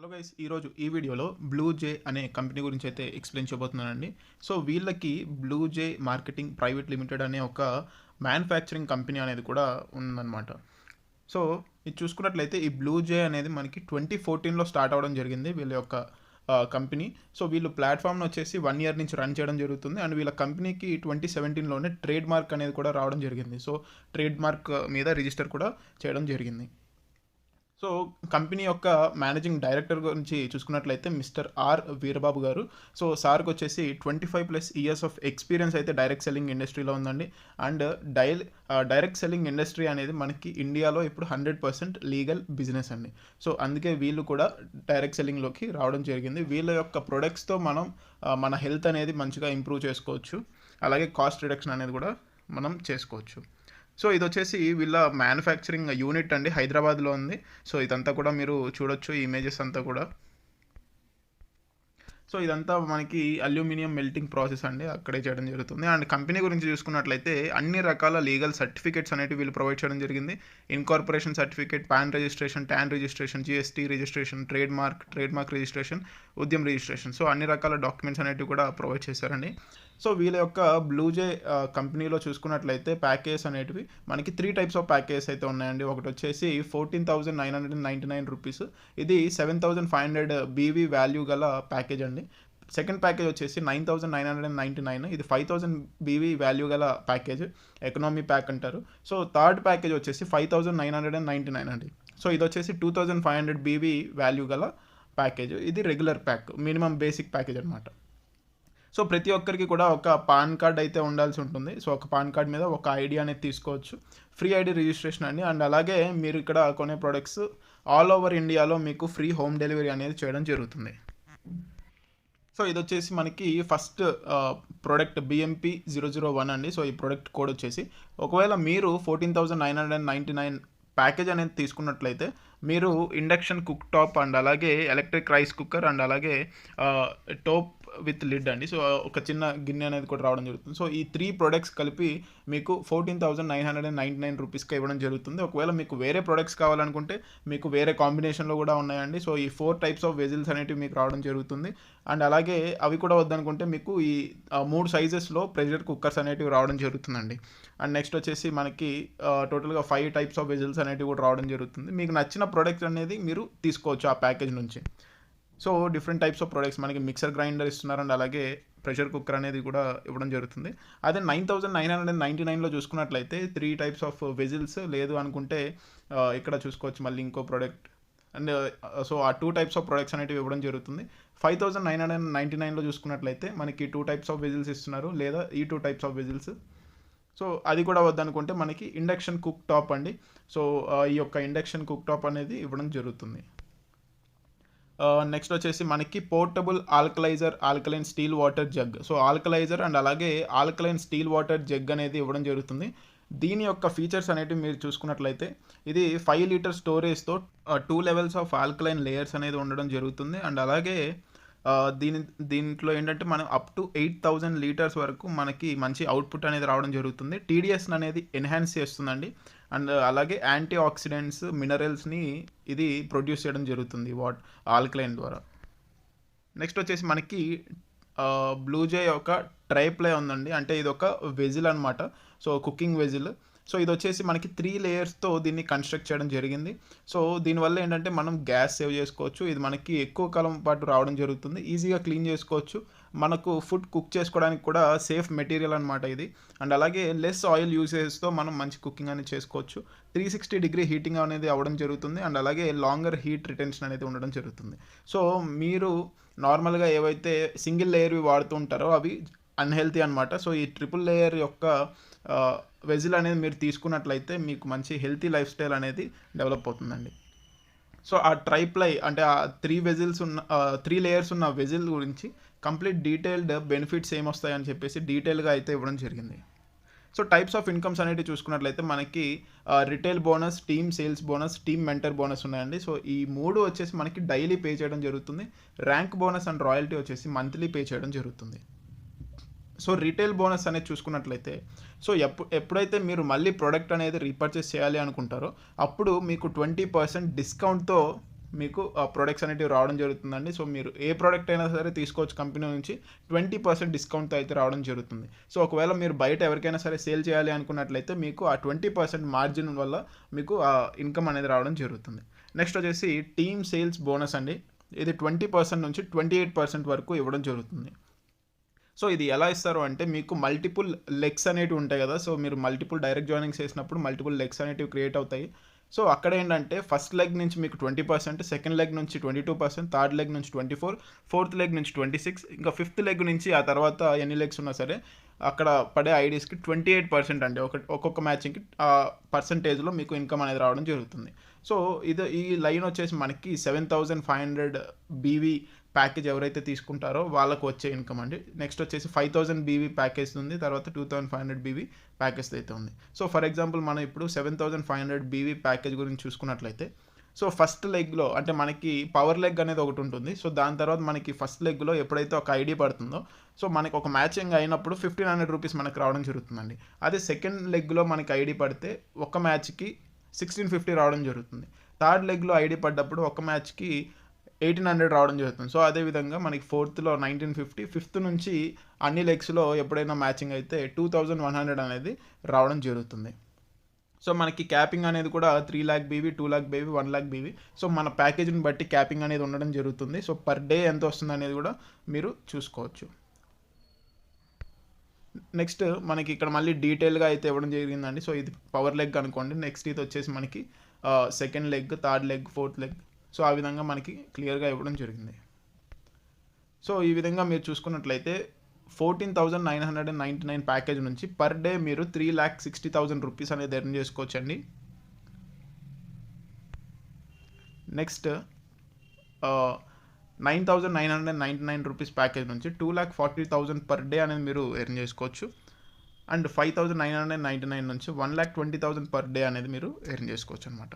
Hello guys, ఈరోజు ఈ వీడియోలో బ్లూ జే అనే కంపెనీ గురించి అయితే ఎక్స్ప్లెయిన్ చేయబోతున్నానండి. సో వీళ్ళకి బ్లూ జే మార్కెటింగ్ ప్రైవేట్ లిమిటెడ్ అనే ఒక మ్యానుఫ్యాక్చరింగ్ కంపెనీ అనేది కూడా ఉందన్నమాట. సో ఇది చూసుకున్నట్లయితే ఈ బ్లూ జే అనేది మనకి 2014లో స్టార్ట్ అవ్వడం జరిగింది వీళ్ళ యొక్క కంపెనీ. సో వీళ్ళు ప్లాట్ఫామ్ను వచ్చేసి 1 ఇయర్ నుంచి రన్ చేయడం జరుగుతుంది. అండ్ వీళ్ళ కంపెనీకి 2017లోనే ట్రేడ్ మార్క్ అనేది కూడా రావడం జరిగింది. సో ట్రేడ్ మార్క్ మీద రిజిస్టర్ కూడా చేయడం జరిగింది. సో కంపెనీ యొక్క మేనేజింగ్ డైరెక్టర్ గురించి చూసుకున్నట్లయితే మిస్టర్ ఆర్ వీరబాబు గారు. సో సార్కి వచ్చేసి 25+ ఇయర్స్ ఆఫ్ ఎక్స్పీరియన్స్ అయితే డైరెక్ట్ సెల్లింగ్ ఇండస్ట్రీలో ఉందండి. అండ్ డైరెక్ట్ సెల్లింగ్ ఇండస్ట్రీ అనేది మనకి ఇండియాలో ఇప్పుడు 100% లీగల్ బిజినెస్ అండి. సో అందుకే వీళ్ళు కూడా డైరెక్ట్ సెల్లింగ్లోకి రావడం జరిగింది. వీళ్ళ యొక్క ప్రొడక్ట్స్తో మనం మన హెల్త్ అనేది మంచిగా ఇంప్రూవ్ చేసుకోవచ్చు. అలాగే కాస్ట్ రిడక్షన్ అనేది కూడా మనం చేసుకోవచ్చు. సో ఇది వచ్చేసి వీళ్ళ మ్యానుఫ్యాక్చరింగ్ యూనిట్ అండి, హైదరాబాద్లో ఉంది. సో ఇదంతా కూడా మీరు చూడొచ్చు, ఈ ఇమేజెస్ అంతా కూడా. సో ఇదంతా మనకి అల్యూమినియం మెల్టింగ్ ప్రాసెస్ అండి, అక్కడే చేయడం జరుగుతుంది. అండ్ కంపెనీ గురించి చూసుకున్నట్లయితే అన్ని రకాల లీగల్ సర్టిఫికేట్స్ అనేవి వీళ్ళు ప్రొవైడ్ చేయడం జరిగింది. Incorporation certificate, pan registration, tan registration, GST registration, trade mark registration, Udyam registration. So అన్ని రకాల డాక్యుమెంట్స్ అనేవి కూడా ప్రొవైడ్ చేశారండి. సో వీళ్ళ యొక్క బ్లూజే కంపెనీలో చూసుకున్నట్లయితే ప్యాకేజెస్ అనేటివి మనకి 3 టైప్స్ ఆఫ్ ప్యాకేజెస్ అయితే ఉన్నాయండి. ఒకటి వచ్చేసి 14,999 రూపీస్, ఇది 7,500 బీవీ వాల్యూ గల ప్యాకేజ్ అండి. సెకండ్ ప్యాకేజ్ వచ్చేసి 9,999, ఇది 5,000 బీవీ వాల్యూ గల ప్యాకేజ్, ఎకనామీ ప్యాక్ అంటారు. సో థర్డ్ ప్యాకేజ్ వచ్చేసి 5,999 అండి. సో ఇది వచ్చేసి 2,500 బీవీ వాల్యూ గల ప్యాకేజ్, ఇది regular pack, minimum basic package అనమాట. సో ప్రతి ఒక్కరికి కూడా ఒక పాన్ కార్డ్ అయితే ఉండాల్సి ఉంటుంది. సో ఒక పాన్ కార్డ్ మీద ఒక ఐడి అనేది తీసుకోవచ్చు, ఫ్రీ ఐడి రిజిస్ట్రేషన్ అండి. అండ్ అలాగే మీరు ఇక్కడ కొనే ప్రొడక్ట్స్ ఆల్ ఓవర్ ఇండియాలో మీకు ఫ్రీ హోమ్ డెలివరీ అనేది చేయడం జరుగుతుంది. సో ఇది వచ్చేసి మనకి ఫస్ట్ ప్రోడక్ట్ BMP 001 అండి. సో ఈ ప్రోడక్ట్ కోడ్ వచ్చేసి, ఒకవేళ మీరు 14,999 ప్యాకేజ్ అనేది తీసుకున్నట్లయితే మీరు ఇండక్షన్ కుక్ టాప్ అండ్ అలాగే ఎలక్ట్రిక్ రైస్ కుక్కర్ అండ్ అలాగే టోప్ విత్ లిడ్ అండి. సో ఒక చిన్న గిన్నె అనేది కూడా రావడం జరుగుతుంది. సో ఈ 3 ప్రొడక్ట్స్ కలిపి మీకు 14,999 రూపీస్కి ఇవ్వడం జరుగుతుంది. ఒకవేళ మీకు వేరే ప్రొడక్ట్స్ కావాలనుకుంటే మీకు వేరే కాంబినేషన్లో కూడా ఉన్నాయండి. సో ఈ 4 టైప్స్ ఆఫ్ వెజిల్స్ అనేవి మీకు రావడం జరుగుతుంది. అండ్ అలాగే అవి కూడా వద్దనుకుంటే మీకు ఈ 3 సైజెస్లో ప్రెషర్ కుక్కర్స్ అనేటివి రావడం జరుగుతుందండి. అండ్ నెక్స్ట్ వచ్చేసి మనకి టోటల్గా 5 టైప్స్ ఆఫ్ వెజిల్స్ అనేటివి కూడా రావడం జరుగుతుంది. మీకు నచ్చిన ప్రొడక్ట్స్ అనేది మీరు తీసుకోవచ్చు ఆ ప్యాకేజ్ నుంచి. So different types of products మనకి మిక్సర్ గ్రైండర్ ఇస్తున్నారు అండ్ అలాగే ప్రెషర్ కుక్కర్ అనేది కూడా ఇవ్వడం జరుగుతుంది. అదే 9,999లో చూసుకున్నట్లయితే 3 టైప్స్ ఆఫ్ వెజిల్స్, లేదు అనుకుంటే ఇక్కడ చూసుకోవచ్చు మళ్ళీ ఇంకో ప్రోడక్ట్. అండ్ సో ఆ 2 టైప్స్ ఆఫ్ ప్రొడక్ట్స్ అనేవి ఇవ్వడం జరుగుతుంది. 5,999లో చూసుకున్నట్లయితే మనకి 2 టైప్స్ ఆఫ్ వెజిల్స్ ఇస్తున్నారు, లేదా ఈ 2 టైప్స్ ఆఫ్ వెజిల్స్. సో అది కూడా వద్దనుకుంటే మనకి ఇండక్షన్ కుక్ టాప్ అండి. సో ఈ యొక్క ఇండక్షన్ కుక్ టాప్ అనేది ఇవ్వడం జరుగుతుంది. నెక్స్ట్ వచ్చేసి మనకి portable alkaline steel water jug. So alkaliser and అలాగే ఆల్కలైన్ స్టీల్ వాటర్ జగ్ అనేది ఇవ్వడం జరుగుతుంది. దీని యొక్క ఫీచర్స్ అనేవి మీరు చూసుకున్నట్లయితే ఇది 5 లీటర్ స్టోరేజ్తో 2 లెవెల్స్ ఆఫ్ ఆల్కలైన్ లేయర్స్ అనేది ఉండడం జరుగుతుంది. అండ్ అలాగే దీంట్లో ఏంటంటే మనం అప్ టు 8,000 లీటర్స్ వరకు మనకి మంచి అవుట్పుట్ అనేది రావడం జరుగుతుంది. TDS అనేది ఎన్హాన్స్ చేస్తుందండి. అండ్ అలాగే యాంటీ ఆక్సిడెంట్స్, మినరల్స్ని ఇది ప్రొడ్యూస్ చేయడం జరుగుతుంది ఆల్కలైన్ ద్వారా. నెక్స్ట్ వచ్చేసి మనకి బ్లూజే యొక్క ట్రైప్లై ఉందండి, అంటే ఇది ఒక వెజిల్ అనమాట. So cooking వెజిల్. సో ఇది వచ్చేసి మనకి 3 లేయర్స్తో దీన్ని కన్స్ట్రక్ట్ చేయడం జరిగింది. సో దీనివల్ల ఏంటంటే మనం గ్యాస్ సేవ్ చేసుకోవచ్చు. ఇది మనకి ఎక్కువ కాలం పాటు రావడం జరుగుతుంది, ఈజీగా క్లీన్ చేసుకోవచ్చు. మనకు ఫుడ్ కుక్ చేసుకోవడానికి కూడా సేఫ్ మెటీరియల్ అనమాట ఇది. అండ్ అలాగే లెస్ ఆయిల్ యూసేజ్తో మనం మంచి కుకింగ్ అనేది చేసుకోవచ్చు. 360 డిగ్రీ హీటింగ్ అనేది అవ్వడం జరుగుతుంది. అండ్ అలాగే లాంగర్ హీట్ రిటెన్షన్ అనేది ఉండడం జరుగుతుంది. సో మీరు నార్మల్గా ఏవైతే సింగిల్ లేయర్వి వాడుతూ ఉంటారో అవి అన్హెల్తీ అనమాట. సో ఈ ట్రిపుల్ లేయర్ యొక్క వెజిల్ అనేది మీరు తీసుకున్నట్లయితే మీకు మంచి హెల్తీ లైఫ్ స్టైల్ అనేది డెవలప్ అవుతుందండి. సో ఆ ట్రైప్లై అంటే ఆ 3 లేయర్స్ ఉన్న వెజిల్ గురించి కంప్లీట్ డీటెయిల్డ్ బెనిఫిట్స్ ఏమొస్తాయని చెప్పేసి డీటెయిల్గా అయితే ఇవ్వడం జరిగింది. సో టైప్స్ ఆఫ్ ఇన్కమ్స్ అనేవి చూసుకున్నట్లయితే మనకి retail bonus, team sales bonus, team mentor bonus ఉన్నాయండి. సో ఈ 3 వచ్చేసి మనకి డైలీ పే చేయడం జరుగుతుంది. ర్యాంక్ బోనస్ అండ్ రాయల్టీ వచ్చేసి మంత్లీ పే చేయడం జరుగుతుంది. సో రీటైల్ బోనస్ అనేది చూసుకున్నట్లయితే, సో ఎప్పుడైతే మీరు మళ్ళీ ప్రోడక్ట్ అనేది రీపర్చేస్ చేయాలి అనుకుంటారో అప్పుడు మీకు 20% డిస్కౌంట్తో మీకు ప్రొడక్ట్స్ అనేటివి రావడం జరుగుతుందండి. సో మీరు ఏ ప్రోడక్ట్ అయినా సరే తీసుకోవచ్చు కంపెనీ నుంచి 20% డిస్కౌంట్ అయితే రావడం జరుగుతుంది. సో ఒకవేళ మీరు బయట ఎవరికైనా సరే సేల్ చేయాలి అనుకున్నట్లయితే మీకు ఆ 20% మార్జిన్ వల్ల మీకు ఆ ఇన్కమ్ అనేది రావడం జరుగుతుంది. నెక్స్ట్ వచ్చేసి టీమ్ సేల్స్ బోనస్ అండి. ఇది 20% నుంచి 28% వరకు ఇవ్వడం జరుగుతుంది. సో ఇది ఎలా ఇస్తారు అంటే మీకు మల్టిపుల్ లెగ్స్ అనేటివి ఉంటాయి కదా. సో మీరు మల్టిపుల్ డైరెక్ట్ జాయినింగ్స్ చేసినప్పుడు మల్టిపుల్ లెగ్స్ అనేటివి క్రియేట్ అవుతాయి. సో అక్కడ ఏంటంటే ఫస్ట్ లెగ్ నుంచి మీకు 20%, సెకండ్ లెగ్ నుంచి 22%, థర్డ్ లెగ్ నుంచి 24%, ఫోర్త్ లెగ్ నుంచి 26%, ఇంకా ఫిఫ్త్ లెగ్ నుంచి ఆ తర్వాత ఎన్ని లెగ్స్ ఉన్నా సరే అక్కడ పడే ఐడీస్కి 28% అండి. ఒక్కొక్క మ్యాచింగ్కి పర్సంటేజ్లో మీకు ఇన్కమ్ అనేది రావడం జరుగుతుంది. సో ఈ లైన్ వచ్చేసి మనకి 7500 బీవీ ప్యాకేజ్ ఎవరైతే తీసుకుంటారో వాళ్ళకు వచ్చే ఇన్కమ్ అండి. నెక్స్ట్ వచ్చేసి 5000 బీవీ ప్యాకేజ్ ఉంది, తర్వాత 2500 బీవీ ప్యాకేజ్ అయితే ఉంది. సో ఫర్ ఎగ్జాంపుల్ మనం ఇప్పుడు 7500 బీవీ ప్యాకేజ్ గురించి చూసుకున్నట్లయితే సో ఫస్ట్ లెగ్లో అంటే మనకి పవర్ లెగ్ అనేది ఒకటి ఉంటుంది. సో దాని తర్వాత మనకి ఫస్ట్ లెగ్లో ఎప్పుడైతే ఒక ఐడి పడుతుందో సో మనకి ఒక మ్యాచింగ్ అయినప్పుడు 1500 రూపీస్ మనకు రావడం జరుగుతుందండి. అదే సెకండ్ లెగ్లో మనకి ఐడి పడితే ఒక మ్యాచ్కి 1650 రావడం జరుగుతుంది. థర్డ్ లెగ్లో ఐడి పడ్డప్పుడు ఒక మ్యాచ్కి 1800 రావడం జరుగుతుంది. సో అదేవిధంగా మనకి ఫోర్త్లో 1950, ఫిఫ్త్ నుంచి అన్ని లెగ్స్లో ఎప్పుడైనా మ్యాచింగ్ అయితే 2100 అనేది రావడం జరుగుతుంది. సో మనకి క్యాపింగ్ అనేది కూడా 3 lakh BV, 2 lakh BV, 1 lakh BV. So మన ప్యాకేజీని బట్టి క్యాపింగ్ అనేది ఉండడం జరుగుతుంది. సో పర్ డే ఎంత వస్తుంది అనేది కూడా మీరు చూసుకోవచ్చు. నెక్స్ట్ మనకి ఇక్కడ మళ్ళీ డీటెయిల్గా అయితే ఇవ్వడం జరిగిందండి. సో ఇది పవర్ లెగ్ అనుకోండి. నెక్స్ట్ ఇది వచ్చేసి మనకి second leg, third leg, fourth leg. So ఆ విధంగా మనకి క్లియర్గా ఇవ్వడం జరిగింది. సో ఈ విధంగా మీరు చూసుకున్నట్లయితే 14,999 ప్యాకేజ్ నుంచి పర్ డే మీరు 3,60,000 రూపీస్ అనేది ఎర్న్ చేసుకోవచ్చు అండి. నెక్స్ట్ 9,999 రూపీస్ ప్యాకేజ్ నుంచి 2,40,000 పర్ డే అనేది మీరు ఎర్న్ చేసుకోవచ్చు. అండ్ 5,999 నుంచి 1,20,000 పర్ డే అనేది మీరు ఎర్న్ చేసుకోవచ్చు అనమాట.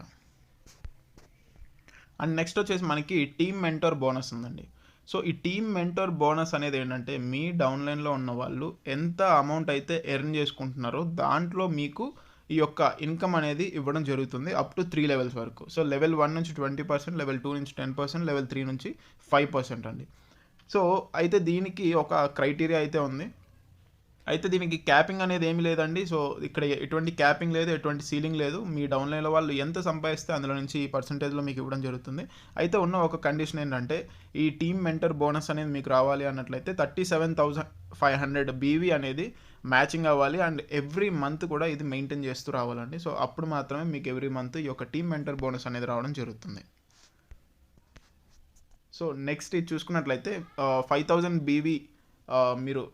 అండ్ నెక్స్ట్ వచ్చేసి మనకి టీమ్ మెంటర్ బోనస్ ఉందండి. సో ఈ టీమ్ మెంటర్ బోనస్ అనేది ఏంటంటే మీ డౌన్లైన్లో ఉన్న వాళ్ళు ఎంత అమౌంట్ అయితే ఎర్న్ చేసుకుంటున్నారో దాంట్లో మీకు ఈ యొక్క ఇన్కమ్ అనేది ఇవ్వడం జరుగుతుంది అప్ టు 3 లెవెల్స్ వరకు. సో లెవెల్ 1 నుంచి 20%, లెవెల్ 2 నుంచి 10%, లెవెల్ 3 నుంచి 5% అండి. సో అయితే దీనికి ఒక క్రైటీరియా అయితే ఉంది. అయితే దీనికి క్యాపింగ్ అనేది ఏమి లేదండి. సో ఇక్కడ ఎటువంటి క్యాపింగ్ లేదు, ఎటువంటి సీలింగ్ లేదు. మీ డౌన్లైన్లో వాళ్ళు ఎంత సంపాదిస్తే అందులో నుంచి ఈ పర్సంటేజ్లో మీకు ఇవ్వడం జరుగుతుంది. అయితే ఉన్న ఒక కండిషన్ ఏంటంటే ఈ టీమ్ మెంటర్ బోనస్ అనేది మీకు రావాలి అన్నట్లయితే 37,500 బీవీ అనేది మ్యాచింగ్ అవ్వాలి. అండ్ ఎవ్రీ మంత్ కూడా ఇది మెయింటైన్ చేస్తూ రావాలండి. సో అప్పుడు మాత్రమే మీకు ఎవ్రీ మంత్ ఈ యొక్క టీమ్ మెంటర్ బోనస్ అనేది రావడం జరుగుతుంది. సో నెక్స్ట్ ఇది చూసుకున్నట్లయితే 5000 బీవీ మీరు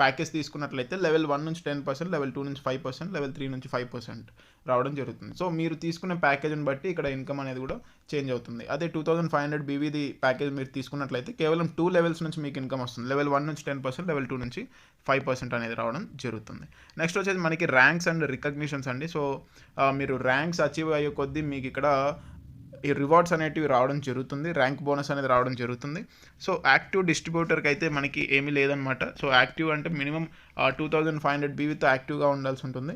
ప్యాకేజ్ తీసుకున్నట్లయితే లెవెల్ 1 నుంచి 10%, లెవెల్ 2 నుంచి 5%, లెవెల్ 3 నుంచి 5% రావడం జరుగుతుంది. సో మీరు తీసుకునే ప్యాకేజ్ని బట్టి ఇక్కడ ఇన్కమ్ అనేది కూడా చేంజ్ అవుతుంది. అదే 2500 బీవీది ప్యాకేజ్ మీరు తీసుకున్నట్లయితే కేవలం 2 లెవెల్స్ నుంచి మీకు ఇన్కమ్ వస్తుంది. లెవెల్ 1 నుంచి 10%, లెవెల్ 2 నుంచి 5% అనేది రావడం జరుగుతుంది. నెక్స్ట్ వచ్చేసి మనకి ర్యాంక్స్ అండ్ రికగ్నిషన్స్ అండి. సో మీరు ర్యాంక్స్ అచీవ్ అయ్యే కొద్దీ మీకు ఇక్కడ ఈ రివార్డ్స్ అనేటివి రావడం జరుగుతుంది, ర్యాంక్ బోనస్ అనేది రావడం జరుగుతుంది. సో యాక్టివ్ డిస్ట్రిబ్యూటర్కి అయితే మనకి ఏమీ లేదనమాట. సో యాక్టివ్ అంటే మినిమం 2500 బీవీతో యాక్టివ్గా ఉండాల్సి ఉంటుంది.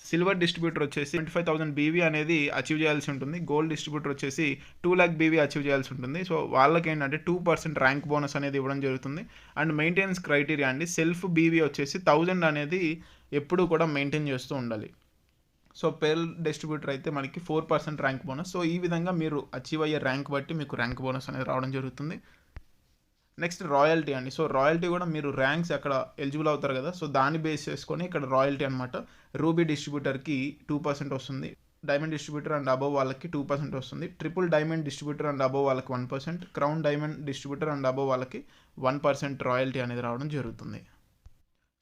సిల్వర్ డిస్ట్రిబ్యూటర్ వచ్చేసి 25,000 బీవీ అనేది అచీవ్ చేయాల్సి ఉంటుంది. గోల్డ్ డిస్ట్రిబ్యూటర్ వచ్చేసి 2 lakh బీవీ అచీవ్ చేయాల్సి ఉంటుంది. సో వాళ్ళకి ఏంటంటే 2% ర్యాంక్ బోనస్ అనేది ఇవ్వడం జరుగుతుంది. అండ్ మెయింటెనెన్స్ క్రైటీరియా అండి, సెల్ఫ్ బీవీ వచ్చేసి 1000 అనేది ఎప్పుడు కూడా మెయింటైన్ చేస్తూ ఉండాలి. సో పేల్ డిస్ట్రిబ్యూటర్ అయితే మనకి 4% ర్యాంక్ బోనస్. సో ఈ విధంగా మీరు అచీవ్ అయ్యే ర్యాంక్ బట్టి మీకు ర్యాంక్ బోనస్ అనేది రావడం జరుగుతుంది. నెక్స్ట్ రాయల్టీ అండి. సో రాయల్టీ కూడా మీరు ర్యాంక్స్ అక్కడ ఎలిజిబుల్ అవుతారు కదా, సో దాన్ని బేస్ చేసుకొని ఇక్కడ రాయల్టీ అనమాట. రూబీ డిస్ట్రిబ్యూటర్కి 2% వస్తుంది, డైమండ్ డిస్ట్రిబ్యూటర్ అండ్ అబోవ్ వాళ్ళకి 2% వస్తుంది, triple diamond distributor and above వాళ్ళకి 1%, crown diamond distributor and above వాళ్ళకి 1% రాయల్టీ అనేది రావడం జరుగుతుంది.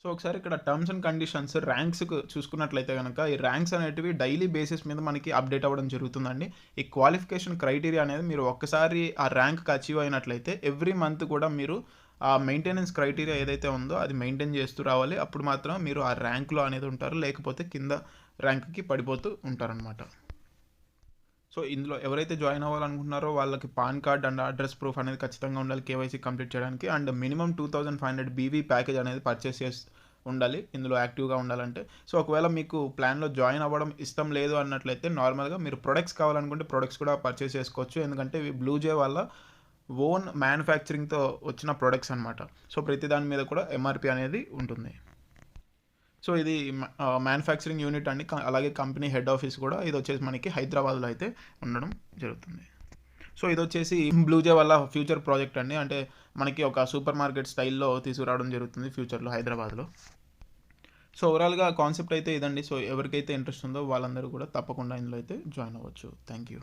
సో ఒకసారి ఇక్కడ టర్మ్స్ అండ్ కండిషన్స్ ర్యాంక్స్కి చూసుకున్నట్లయితే కనుక ఈ ర్యాంక్స్ అనేటివి డైలీ బేసిస్ మీద మనకి అప్డేట్ అవ్వడం జరుగుతుందండి. ఈ క్వాలిఫికేషన్ క్రైటీరియా అనేది మీరు ఒక్కసారి ఆ ర్యాంక్కి అచీవ్ అయినట్లయితే ఎవ్రీ మంత్ కూడా మీరు ఆ మెయింటెనెన్స్ క్రైటీరియా ఏదైతే ఉందో అది మెయింటైన్ చేస్తూ రావాలి. అప్పుడు మాత్రం మీరు ఆ ర్యాంక్లో అనేది ఉంటారు, లేకపోతే కింద ర్యాంక్కి పడిపోతూ ఉంటారనమాట. సో ఇందులో ఎవరైతే జాయిన్ అవ్వాలనుకుంటున్నారో వాళ్ళకి pan card and address proof అనేది ఖచ్చితంగా ఉండాలి కేవైసీ కంప్లీట్ చేయడానికి. అండ్ మినిమం 2500 బీవీ ప్యాకేజ్ అనేది పర్చేస్ ఉండాలి ఇందులో యాక్టివ్గా ఉండాలంటే. సో ఒకవేళ మీకు ప్లాన్లో జాయిన్ అవ్వడం ఇష్టం లేదు అన్నట్లయితే నార్మల్గా మీరు ప్రొడక్ట్స్ కావాలనుకుంటే ప్రొడక్ట్స్ కూడా పర్చేస్ చేసుకోవచ్చు. ఎందుకంటే ఇవి బ్లూజే వాళ్ళ ఓన్ మ్యానుఫ్యాక్చరింగ్తో వచ్చిన ప్రొడక్ట్స్ అనమాట. సో ప్రతి దాని మీద కూడా ఎంఆర్పి అనేది ఉంటుంది. సో ఇది మ్యానుఫ్యాక్చరింగ్ యూనిట్ అండి. అలాగే కంపెనీ హెడ్ ఆఫీస్ కూడా ఇది వచ్చేసి మనకి హైదరాబాద్లో అయితే ఉండడం జరుగుతుంది. సో ఇది వచ్చేసి బ్లూజే వల్ల ఫ్యూచర్ ప్రాజెక్ట్ అండి. అంటే మనకి ఒక సూపర్ మార్కెట్ స్టైల్లో తీసుకురావడం జరుగుతుంది ఫ్యూచర్లో హైదరాబాద్లో. సో ఓవరాల్గా కాన్సెప్ట్ అయితే ఇదండి. సో ఎవరికైతే ఇంట్రెస్ట్ ఉందో వాళ్ళందరూ కూడా తప్పకుండా ఇందులో అయితే జాయిన్ అవ్వచ్చు. Thank you.